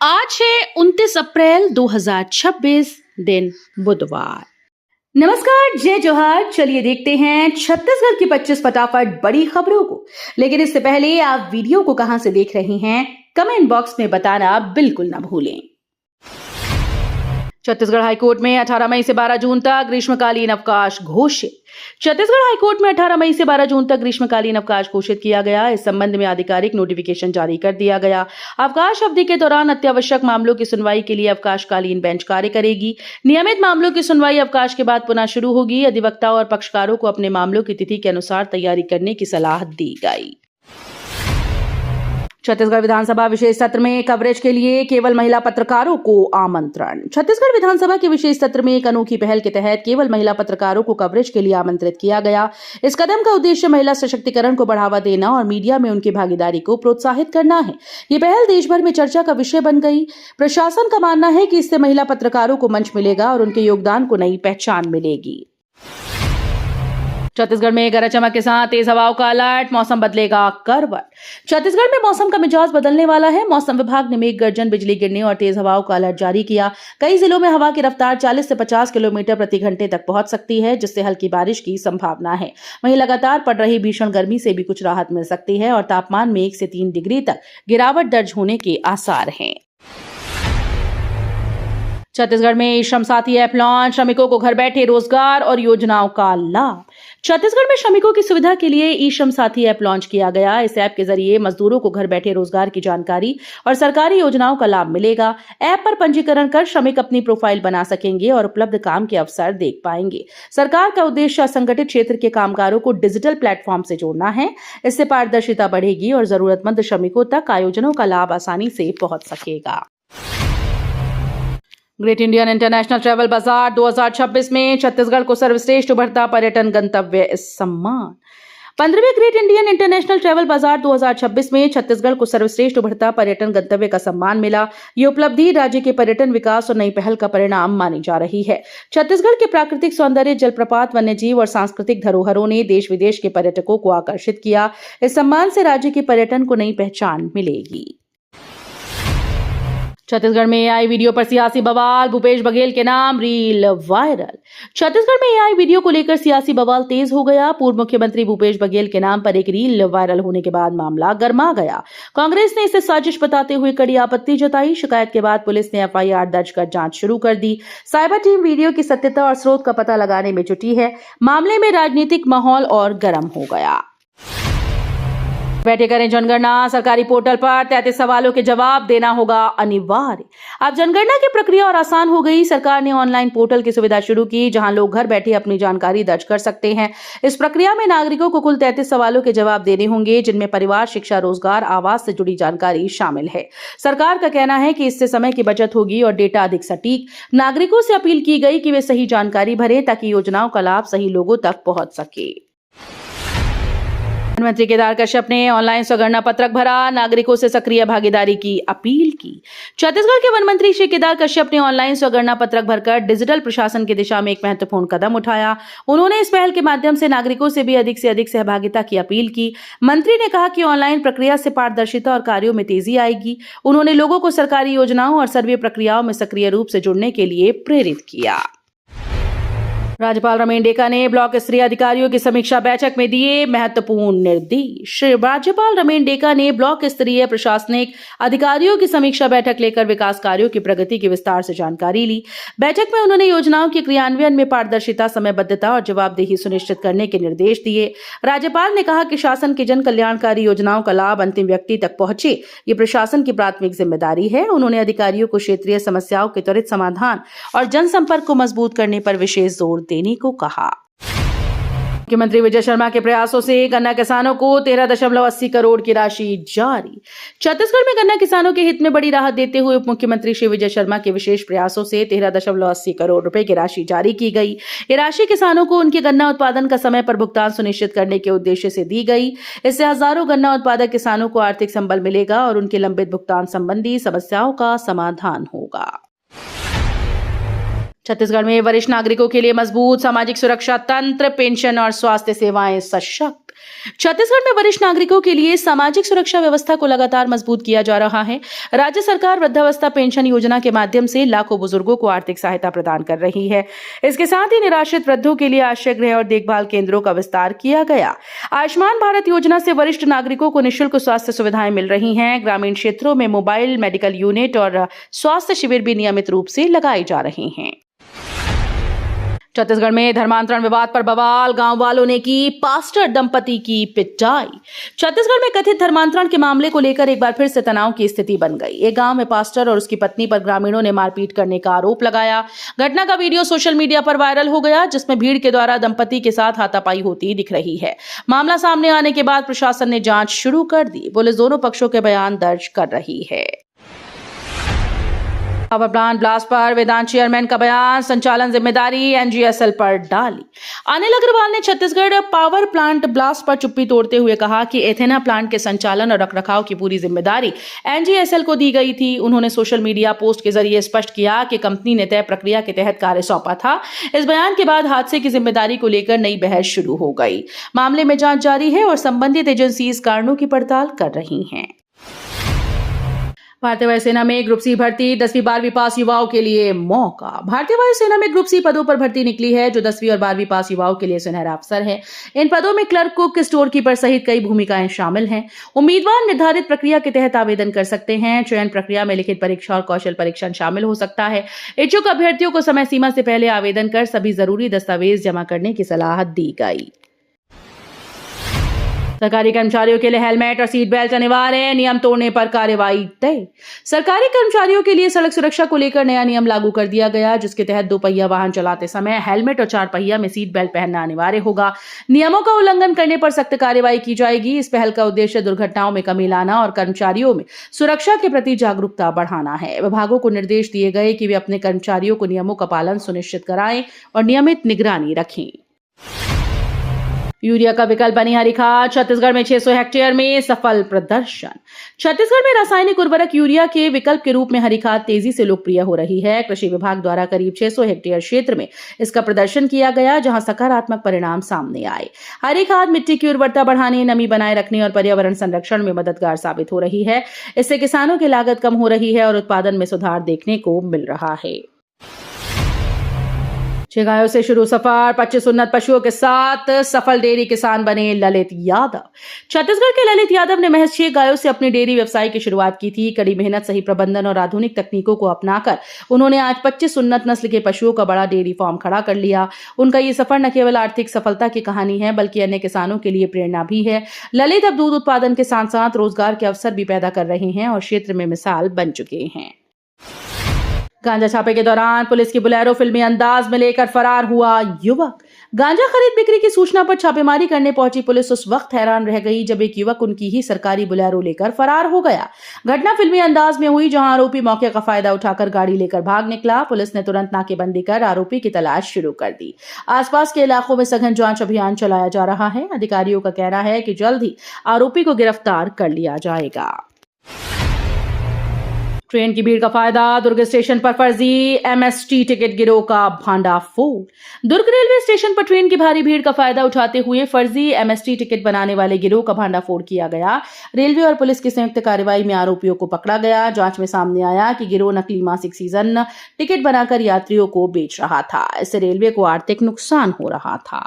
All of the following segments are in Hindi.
आज है 29 अप्रैल 2026 दिन बुधवार। नमस्कार, जय जोहार। चलिए देखते हैं छत्तीसगढ़ की 25 फटाफट बड़ी खबरों को। लेकिन इससे पहले आप वीडियो को कहां से देख रहे हैं, कमेंट बॉक्स में बताना बिल्कुल ना भूलें। छत्तीसगढ़ हाईकोर्ट में 18 मई से 12 जून तक ग्रीष्मकालीन अवकाश घोषित। छत्तीसगढ़ हाईकोर्ट में 18 मई से 12 जून तक ग्रीष्मकालीन अवकाश घोषित किया गया। इस संबंध में आधिकारिक नोटिफिकेशन जारी कर दिया गया। अवकाश अवधि के दौरान अत्यावश्यक मामलों की सुनवाई के लिए अवकाशकालीन बेंच कार्य करेगी। नियमित मामलों की सुनवाई अवकाश के बाद पुनः शुरू होगी। अधिवक्ता और पक्षकारों को अपने मामलों की तिथि के अनुसार तैयारी करने की सलाह दी गई। छत्तीसगढ़ विधानसभा विशेष सत्र में कवरेज के लिए केवल महिला पत्रकारों को आमंत्रण। छत्तीसगढ़ विधानसभा के विशेष सत्र में एक अनोखी पहल के तहत केवल महिला पत्रकारों को कवरेज के लिए आमंत्रित किया गया। इस कदम का उद्देश्य महिला सशक्तिकरण को बढ़ावा देना और मीडिया में उनकी भागीदारी को प्रोत्साहित करना है। ये पहल देश भर में चर्चा का विषय बन गई। प्रशासन का मानना है कि इससे महिला पत्रकारों को मंच मिलेगा और उनके योगदान को नई पहचान मिलेगी। छत्तीसगढ़ में गरज चमक के साथ तेज हवाओं का अलर्ट, मौसम बदलेगा करवट। छत्तीसगढ़ में मौसम का मिजाज बदलने वाला है। मौसम विभाग ने मेघ गर्जन, बिजली गिरने और तेज हवाओं का अलर्ट जारी किया। कई जिलों में हवा की रफ्तार 40 से 50 किलोमीटर प्रति घंटे तक पहुंच सकती है, जिससे हल्की बारिश की संभावना है। वहीं लगातार पड़ रही भीषण गर्मी से भी कुछ राहत मिल सकती है और तापमान में 1 से 3 डिग्री तक गिरावट दर्ज होने के आसार हैं। छत्तीसगढ़ में श्रम साथी ऐप लॉन्च, श्रमिकों को घर बैठे रोजगार और योजनाओं का लाभ। छत्तीसगढ़ में श्रमिकों की सुविधा के लिए ई श्रम साथी ऐप लॉन्च किया गया। इस ऐप के जरिए मजदूरों को घर बैठे रोजगार की जानकारी और सरकारी योजनाओं का लाभ मिलेगा। ऐप पर पंजीकरण कर श्रमिक अपनी प्रोफाइल बना सकेंगे और उपलब्ध काम के अवसर देख पाएंगे। सरकार का उद्देश्य असंगठित क्षेत्र के कामगारों को डिजिटल प्लेटफॉर्म से जोड़ना है। इससे पारदर्शिता बढ़ेगी और जरूरतमंद श्रमिकों तक आयोजनों का लाभ आसानी से पहुंच सकेगा। ग्रेट इंडियन इंटरनेशनल ट्रैवल बाजार 2026 में छत्तीसगढ़ को सर्वश्रेष्ठ उभरता पर्यटन गंतव्य सम्मान। 15वें ग्रेट इंडियन इंटरनेशनल ट्रैवल बाजार 2026 में छत्तीसगढ़ को सर्वश्रेष्ठ उभरता पर्यटन गंतव्य का सम्मान मिला। ये उपलब्धि राज्य के पर्यटन विकास और नई पहल का परिणाम मानी जा रही है। छत्तीसगढ़ के प्राकृतिक सौंदर्य, जलप्रपात, वन्यजीव और सांस्कृतिक धरोहरों ने देश विदेश के पर्यटकों को आकर्षित किया। इस सम्मान से राज्य के पर्यटन को नई पहचान मिलेगी। छत्तीसगढ़ में एआई वीडियो पर सियासी बवाल, भूपेश बघेल के नाम रील वायरल। छत्तीसगढ़ में एआई वीडियो को लेकर सियासी बवाल तेज हो गया। पूर्व मुख्यमंत्री भूपेश बघेल के नाम पर एक रील वायरल होने के बाद मामला गर्मा गया। कांग्रेस ने इसे साजिश बताते हुए कड़ी आपत्ति जताई। शिकायत के बाद पुलिस ने एफआईआर दर्ज कर जांच शुरू कर दी। साइबर टीम वीडियो की सत्यता और स्रोत का पता लगाने में जुटी है। मामले में राजनीतिक माहौल और गर्म हो गया। बैठे करें जनगणना, सरकारी पोर्टल पर 33 सवालों के जवाब देना होगा अनिवार्य। अब जनगणना की प्रक्रिया और आसान हो गई। सरकार ने ऑनलाइन पोर्टल की सुविधा शुरू की, जहां लोग घर बैठे अपनी जानकारी दर्ज कर सकते हैं। इस प्रक्रिया में नागरिकों को कुल 33 सवालों के जवाब देने होंगे, जिनमें परिवार, शिक्षा, रोजगार, आवास से जुड़ी जानकारी शामिल है। सरकार का कहना है कि इससे समय की बचत होगी और डेटा अधिक सटीक। नागरिकों से अपील की गई कि वे सही जानकारी भरें ताकि योजनाओं का लाभ सही लोगों तक पहुंच सके। वन मंत्री केदार कश्यप ने ऑनलाइन स्वगणना पत्रक भरा, नागरिकों से सक्रिय भागीदारी की अपील की। छत्तीसगढ़ के वन मंत्री श्री केदार कश्यप ने ऑनलाइन स्वगणना पत्रक भरकर डिजिटल प्रशासन की दिशा में एक महत्वपूर्ण कदम उठाया। उन्होंने इस पहल के माध्यम से नागरिकों से भी अधिक सहभागिता की अपील की। मंत्री ने कहा कि ऑनलाइन प्रक्रिया से पारदर्शिता और कार्यों में तेजी आएगी। उन्होंने लोगों को सरकारी योजनाओं और सर्वे प्रक्रियाओं में सक्रिय रूप से जुड़ने के लिए प्रेरित किया। राज्यपाल रमेन डेका ने ब्लॉक स्तरीय अधिकारियों की समीक्षा बैठक में दिए महत्वपूर्ण निर्देश। राज्यपाल रमेन डेका ने ब्लॉक स्तरीय प्रशासनिक अधिकारियों की समीक्षा बैठक लेकर विकास कार्यों की प्रगति की विस्तार से जानकारी ली। बैठक में उन्होंने योजनाओं के क्रियान्वयन में पारदर्शिता, समयबद्धता और जवाबदेही सुनिश्चित करने के निर्देश दिए। राज्यपाल ने कहा कि शासन की जन कल्याणकारी योजनाओं का लाभ अंतिम व्यक्ति तक पहुंचे, ये प्रशासन की प्राथमिक जिम्मेदारी है। उन्होंने अधिकारियों को क्षेत्रीय समस्याओं के त्वरित समाधान और जनसंपर्क को मजबूत करने पर विशेष जोर देने को कहा। मुख्यमंत्री विजय शर्मा के प्रयासों से गन्ना किसानों को 13.80 करोड़ की राशि जारी। छत्तीसगढ़ में गन्ना किसानों के हित में बड़ी राहत देते हुए उप मुख्यमंत्री श्री विजय शर्मा के विशेष प्रयासों से 13.80 करोड़ रुपए की राशि जारी की गई। ये राशि किसानों को उनके गन्ना उत्पादन का समय पर भुगतान सुनिश्चित करने के उद्देश्य से दी गई। इससे हजारों गन्ना उत्पादक किसानों को आर्थिक संबल मिलेगा और उनके लंबित भुगतान संबंधी समस्याओं का समाधान होगा। छत्तीसगढ़ में वरिष्ठ नागरिकों के लिए मजबूत सामाजिक सुरक्षा तंत्र, पेंशन और स्वास्थ्य सेवाएं सशक्त। छत्तीसगढ़ में वरिष्ठ नागरिकों के लिए सामाजिक सुरक्षा व्यवस्था को लगातार मजबूत किया जा रहा है। राज्य सरकार वृद्धावस्था पेंशन योजना के माध्यम से लाखों बुजुर्गों को आर्थिक सहायता प्रदान कर रही है। इसके साथ ही निराश्रित वृद्धों के लिए आश्रय गृह और देखभाल केंद्रों का विस्तार किया गया। आयुष्मान भारत योजना से वरिष्ठ नागरिकों को निःशुल्क स्वास्थ्य सुविधाएं मिल रही हैं। ग्रामीण क्षेत्रों में मोबाइल मेडिकल यूनिट और स्वास्थ्य शिविर भी नियमित रूप से लगाए जा रहे हैं। छत्तीसगढ़ में धर्मांतरण विवाद पर बवाल, गांव वालों ने की पास्टर दंपति की पिटाई। छत्तीसगढ़ में कथित धर्मांतरण के मामले को लेकर एक बार फिर से तनाव की स्थिति बन गई। एक गांव में पास्टर और उसकी पत्नी पर ग्रामीणों ने मारपीट करने का आरोप लगाया। घटना का वीडियो सोशल मीडिया पर वायरल हो गया, जिसमें भीड़ के द्वारा दंपति के साथ हाथापाई होती दिख रही है। मामला सामने आने के बाद प्रशासन ने जांच शुरू कर दी। पुलिस दोनों पक्षों के बयान दर्ज कर रही है। पावर प्लांट ब्लास्ट पर वेदांत चेयरमैन का बयान, संचालन जिम्मेदारी एनजीएसएल पर डाली। अनिल अग्रवाल ने छत्तीसगढ़ पावर प्लांट ब्लास्ट पर चुप्पी तोड़ते हुए कहा कि एथेना प्लांट के संचालन और रखरखाव की पूरी जिम्मेदारी एनजीएसएल को दी गई थी। उन्होंने सोशल मीडिया पोस्ट के जरिए स्पष्ट किया कि कंपनी ने तय प्रक्रिया के तहत कार्य सौंपा था। इस बयान के बाद हादसे की जिम्मेदारी को लेकर नई बहस शुरू हो गई। मामले में जांच जारी है और संबंधित एजेंसी इस कारणों की पड़ताल कर रही हैं। भारतीय वायुसेना में ग्रुप सी भर्ती, 10वीं 12वीं पास युवाओं के लिए मौका। भारतीय वायुसेना में ग्रुप सी पदों पर भर्ती निकली है, जो 10वीं और 12वीं पास युवाओं के लिए सुनहरा अवसर है। इन पदों में क्लर्क, कुक, स्टोर कीपर सहित कई भूमिकाएं शामिल हैं। उम्मीदवार निर्धारित प्रक्रिया के तहत आवेदन कर सकते हैं। चयन प्रक्रिया में लिखित परीक्षा और कौशल परीक्षण शामिल हो सकता है। इच्छुक अभ्यर्थियों को समय सीमा से पहले आवेदन कर सभी जरूरी दस्तावेज जमा करने की सलाह दी गई। सरकारी कर्मचारियों के लिए हेलमेट और सीट बेल्ट अनिवार्य, नियम तोड़ने पर कार्रवाई तय। सरकारी कर्मचारियों के लिए सड़क सुरक्षा को लेकर नया नियम लागू कर दिया गया, जिसके तहत 2 पहिया वाहन चलाते समय हेलमेट और 4 पहिया में सीट बेल्ट पहनना अनिवार्य होगा। नियमों का उल्लंघन करने पर सख्त कार्रवाई की जाएगी। इस पहल का उद्देश्य दुर्घटनाओं में कमी लाना और कर्मचारियों में सुरक्षा के प्रति जागरूकता बढ़ाना है। विभागों को निर्देश दिए गए कि वे अपने कर्मचारियों को नियमों का पालन सुनिश्चित कराएं और नियमित निगरानी रखें। यूरिया का विकल्प बनी हरी खाद, छत्तीसगढ़ में 600 हेक्टेयर में सफल प्रदर्शन। छत्तीसगढ़ में रासायनिक उर्वरक यूरिया के विकल्प के रूप में हरी खाद तेजी से लोकप्रिय हो रही है। कृषि विभाग द्वारा करीब 600 हेक्टेयर क्षेत्र में इसका प्रदर्शन किया गया, जहां सकारात्मक परिणाम सामने आए। हरी खाद मिट्टी की उर्वरता बढ़ाने, नमी बनाए रखने और पर्यावरण संरक्षण में मददगार साबित हो रही है। इससे किसानों की लागत कम हो रही है और उत्पादन में सुधार देखने को मिल रहा है। 6 गायों से शुरू सफर, 25 उन्नत पशुओं के साथ सफल डेयरी किसान बने ललित यादव। छत्तीसगढ़ के ललित यादव ने महज 6 गायों से अपने डेयरी व्यवसाय की शुरुआत की थी। कड़ी मेहनत, सही प्रबंधन और आधुनिक तकनीकों को अपनाकर उन्होंने आज 25 उन्नत नस्ल के पशुओं का बड़ा डेयरी फार्म खड़ा कर लिया। उनका ये सफर न केवल आर्थिक सफलता की कहानी है, बल्कि अन्य किसानों के लिए प्रेरणा भी है। ललित अब दूध उत्पादन के साथ साथ रोजगार के अवसर भी पैदा कर रहे हैं और क्षेत्र में मिसाल बन चुके हैं। गांजा छापे के दौरान पुलिस की बुलेरो फिल्मी अंदाज में लेकर फरार हुआ युवक। गांजा खरीद बिक्री की सूचना पर छापेमारी करने पहुंची पुलिस उस वक्त हैरान रह गई जब एक युवक उनकी ही सरकारी बुलेरो लेकर फरार हो गया। घटना फिल्मी अंदाज में हुई, जहां आरोपी मौके का फायदा उठाकर गाड़ी लेकर भाग निकला। पुलिस ने तुरंत नाकेबंदी कर आरोपी की तलाश शुरू कर दी। आसपास के इलाकों में सघन जांच अभियान चलाया जा रहा है। अधिकारियों का कहना है कि जल्द ही आरोपी को गिरफ्तार कर लिया जाएगा। ट्रेन की भीड़ का फायदा, दुर्ग स्टेशन पर फर्जी एमएसटी टिकट गिरोह का भांडाफोड़। दुर्ग रेलवे स्टेशन पर ट्रेन की भारी भीड़ का फायदा उठाते हुए फर्जी एमएसटी टिकट बनाने वाले गिरोह का भांडाफोड़ किया गया। रेलवे और पुलिस की संयुक्त कार्रवाई में आरोपियों को पकड़ा गया। जांच में सामने आया कि गिरोह नकली मासिक सीजन टिकट बनाकर यात्रियों को बेच रहा था। इससे रेलवे को आर्थिक नुकसान हो रहा था।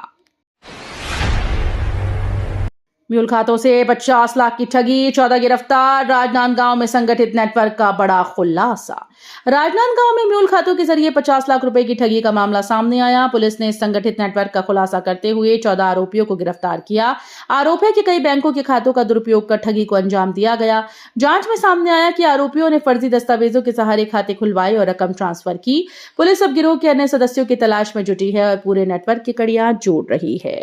म्यूल खातों से 50 लाख की ठगी, 14 गिरफ्तार। राजनांदगांव में संगठित नेटवर्क का बड़ा खुलासा। राजनांदगांव में म्यूल खातों के जरिए 50 लाख रुपए की ठगी का मामला सामने आया। पुलिस ने इस संगठित नेटवर्क का खुलासा करते हुए 14 आरोपियों को गिरफ्तार किया। आरोप है कि कई बैंकों के खातों का दुरुपयोग कर ठगी को अंजाम दिया गया। जांच में सामने आया कि आरोपियों ने फर्जी दस्तावेजों के सहारे खाते खुलवाए और रकम ट्रांसफर की। पुलिस अब गिरोह के अन्य सदस्यों की तलाश में जुटी है और पूरे नेटवर्क की कड़ियां जोड़ रही है।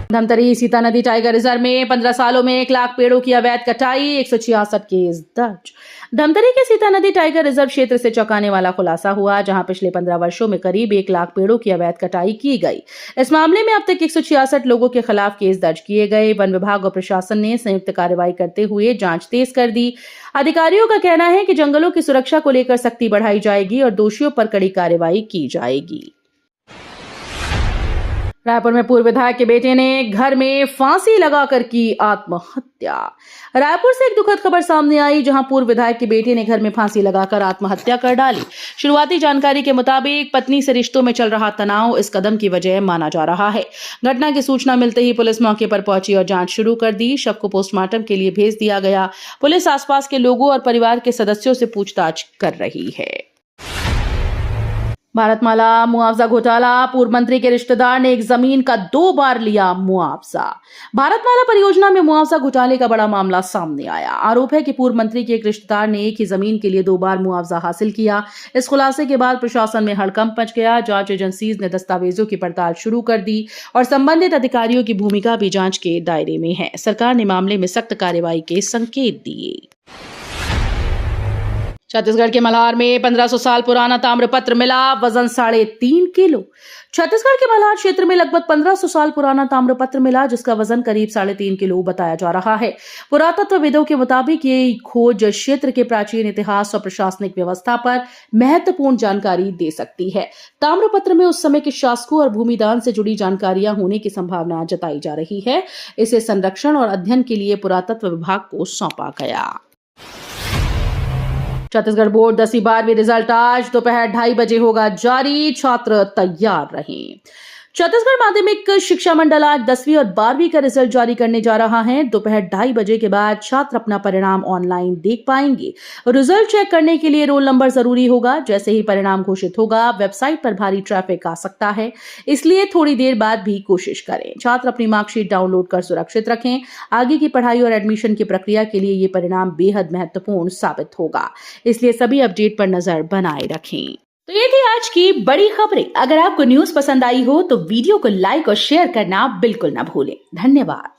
धमतरी सीता नदी टाइगर रिजर्व में 15 सालों में 1 लाख पेड़ों की अवैध कटाई, 166 केस दर्ज। धमतरी के सीता नदी टाइगर रिजर्व क्षेत्र से चौंकाने वाला खुलासा हुआ, जहां पिछले 15 वर्षों में करीब 1 लाख पेड़ों की अवैध कटाई की गई। इस मामले में अब तक 166 लोगों के खिलाफ केस दर्ज किए गए। वन विभाग और प्रशासन ने संयुक्त कार्रवाई करते हुए जांच तेज कर दी। अधिकारियों का कहना है कि जंगलों की सुरक्षा को लेकर सख्ती बढ़ाई जाएगी और दोषियों पर कड़ी कार्रवाई की जाएगी। रायपुर में पूर्व विधायक के बेटे ने घर में फांसी लगाकर की आत्महत्या। रायपुर से एक दुखद खबर सामने आई, जहां पूर्व विधायक के बेटे ने घर में फांसी लगाकर आत्महत्या कर डाली। शुरुआती जानकारी के मुताबिक पत्नी से रिश्तों में चल रहा तनाव इस कदम की वजह माना जा रहा है। घटना की सूचना मिलते ही पुलिस मौके पर पहुंची और जांच शुरू कर दी। शव को पोस्टमार्टम के लिए भेज दिया गया। पुलिस आसपास के लोगों और परिवार के सदस्यों से पूछताछ कर रही है। भारतमाला मुआवजा घोटाला, पूर्व मंत्री के रिश्तेदार ने एक जमीन का 2 बार लिया मुआवजा। भारतमाला परियोजना में मुआवजा घोटाले का बड़ा मामला सामने आया। आरोप है कि पूर्व मंत्री के एक रिश्तेदार ने एक ही जमीन के लिए 2 बार मुआवजा हासिल किया। इस खुलासे के बाद प्रशासन में हड़कंप मच गया। जांच एजेंसीज ने दस्तावेजों की पड़ताल शुरू कर दी और संबंधित अधिकारियों की भूमिका भी जांच के दायरे में है। सरकार ने मामले में सख्त कार्रवाई के संकेत दिए। छत्तीसगढ़ के मल्हार में 1500 साल पुराना ताम्रपत्र मिला, वजन 3.5 किलो। छत्तीसगढ़ के मल्हार क्षेत्र में लगभग 1500 साल पुराना ताम्रपत्र मिला, जिसका वजन करीब 3.5 किलो बताया जा रहा है। पुरातत्वविदों के मुताबिक ये खोज क्षेत्र के प्राचीन इतिहास और प्रशासनिक व्यवस्था पर महत्वपूर्ण जानकारी दे सकती है। ताम्रपत्र में उस समय के शासकों और भूमिदान से जुड़ी जानकारियां होने की संभावना जताई जा रही है। इसे संरक्षण और अध्ययन के लिए पुरातत्व विभाग को सौंपा गया। छत्तीसगढ़ बोर्ड 10वीं 12वीं रिजल्ट आज दोपहर 2:30 बजे होगा जारी। छात्र तैयार रहें। छत्तीसगढ़ माध्यमिक शिक्षा मंडल आज 10वीं और 12वीं का रिजल्ट जारी करने जा रहा है। दोपहर 2:30 बजे के बाद छात्र अपना परिणाम ऑनलाइन देख पाएंगे। रिजल्ट चेक करने के लिए रोल नंबर जरूरी होगा। जैसे ही परिणाम घोषित होगा, वेबसाइट पर भारी ट्रैफिक आ सकता है, इसलिए थोड़ी देर बाद भी कोशिश करें। छात्र अपनी मार्कशीट डाउनलोड कर सुरक्षित रखें। आगे की पढ़ाई और एडमिशन की प्रक्रिया के लिए ये परिणाम बेहद महत्वपूर्ण साबित होगा, इसलिए सभी अपडेट पर नजर बनाए रखें। तो ये थी आज की बड़ी खबरें। अगर आपको न्यूज पसंद आई हो तो वीडियो को लाइक और शेयर करना बिल्कुल ना भूलें। धन्यवाद।